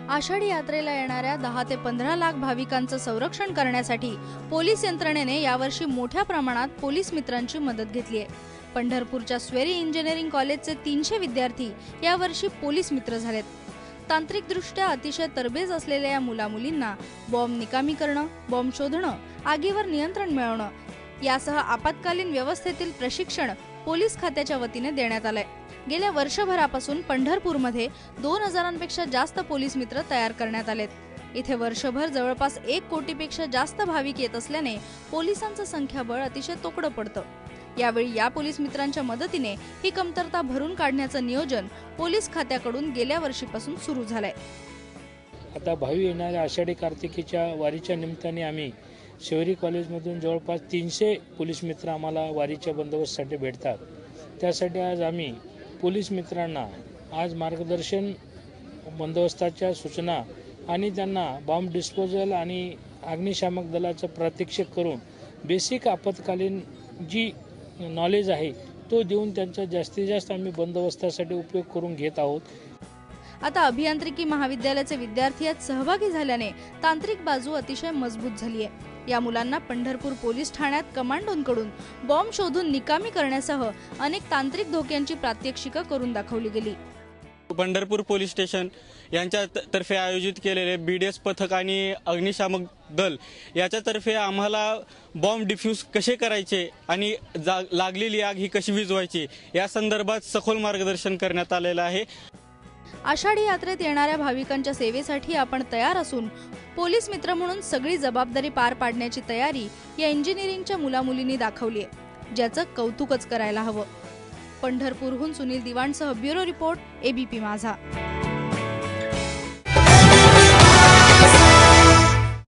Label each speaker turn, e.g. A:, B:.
A: आषाढी यात्रेला येणाऱ्या 10 ते 15 लाख भाविकांचं संरक्षण करण्यासाठी पोलीस यंत्रणेने यावर्षी मोठ्या प्रमाणात पोलीस मित्रांची मदत घेतली आहे। पंढरपूरच्या स्वेरी इंजिनिअरिंग कॉलेजचे 300 विद्यार्थी यावर्षी पोलीस मित्र झालेत। तांत्रिकदृष्ट्या अतिशय तरबेज असलेल्या या मुलामुलींना बॉम्ब निकामी करणं, बॉम्ब शोधणं, आगीवर नियंत्रण मिळवणं यासह आपत्कालीन व्यवस्थेतील प्रशिक्षण पोलीस खात्याच्या वतीने देण्यात आलंय। गेल्या वर्षभरापासून पंढरपूरमध्ये 2000पेक्षा जास्त पोलीस मित्र तयार करण्यात आलेत। इथे वर्षभर जवळपास 1 कोटीपेक्षा जास्त भाविक येत असल्याने पोलिसांचं संख्याबळ अतिशय तोकडं पडतं। यावेळी या पोलीस मित्रांच्या मदतीने ही कमतरता भरून काढण्याचं नियोजन पोलीस खात्याकडून गेल्या वर्षीपासून सुरू झालंय।
B: आता भावी येणाऱ्या आषाढी कार्तिकीच्या वारीच्या निमित्ताने आम्ही स्वेरी कॉलेजमधून जवळपास 300 पोलीस मित्र आम्हाला वारीच्या बंदोबस्तासाठी भेटतात। त्यासाठी आज आम्ही पोलीस मित्रांना आज मार्गदर्शन, बंदोबस्ताच्या सूचना आणि त्यांना बॉम्ब डिस्पोजल आणि अग्निशामक दलाचं प्रात्यक्षिक करून बेसिक आपत्कालीन जी नॉलेज आहे तो देऊन त्यांचा जास्तीत जास्त आम्ही बंदोबस्तासाठी उपयोग करून घेत आहोत।
A: आता अभियांत्रिकी महाविद्यालयाचे विद्यार्थी यात सहभागी झाल्याने तांत्रिक बाजू अतिशय मजबूत झाली आहे। या मुलांना पंढरपूर पोलीस ठाण्यात कमांडोंकडून बॉम्ब शोधून निकामी करण्यासह अनेक तांत्रिक धोक्यांची प्रात्यक्षिकं करून दाखवली गेली।
C: पंढरपूर पोलीस स्टेशन यांच्या तर्फे आयोजित केलेले बीडीएस पथक आणि अग्निशामक दल याच्यातर्फे आम्हाला बॉम्ब डिफ्यूज कसे करायचे आणि लागलेली आग ही कशी विझवायची या संदर्भात सखोल मार्गदर्शन करण्यात आलेलं आहे।
A: आषाढी यात्रेत येणाऱ्या भाविकांच्या सेवेसाठी आपण तयार असून पोलीस मित्र म्हणून सगळी जबाबदारी पार पाडण्याची तयारी या इंजिनिअरिंगच्या मुलामुलींनी दाखवली आहे, ज्याचं कौतुकच करायला हवं। पंढरपूरहून सुनील दिवाणसह ब्युरो रिपोर्ट, एबीपी माझा।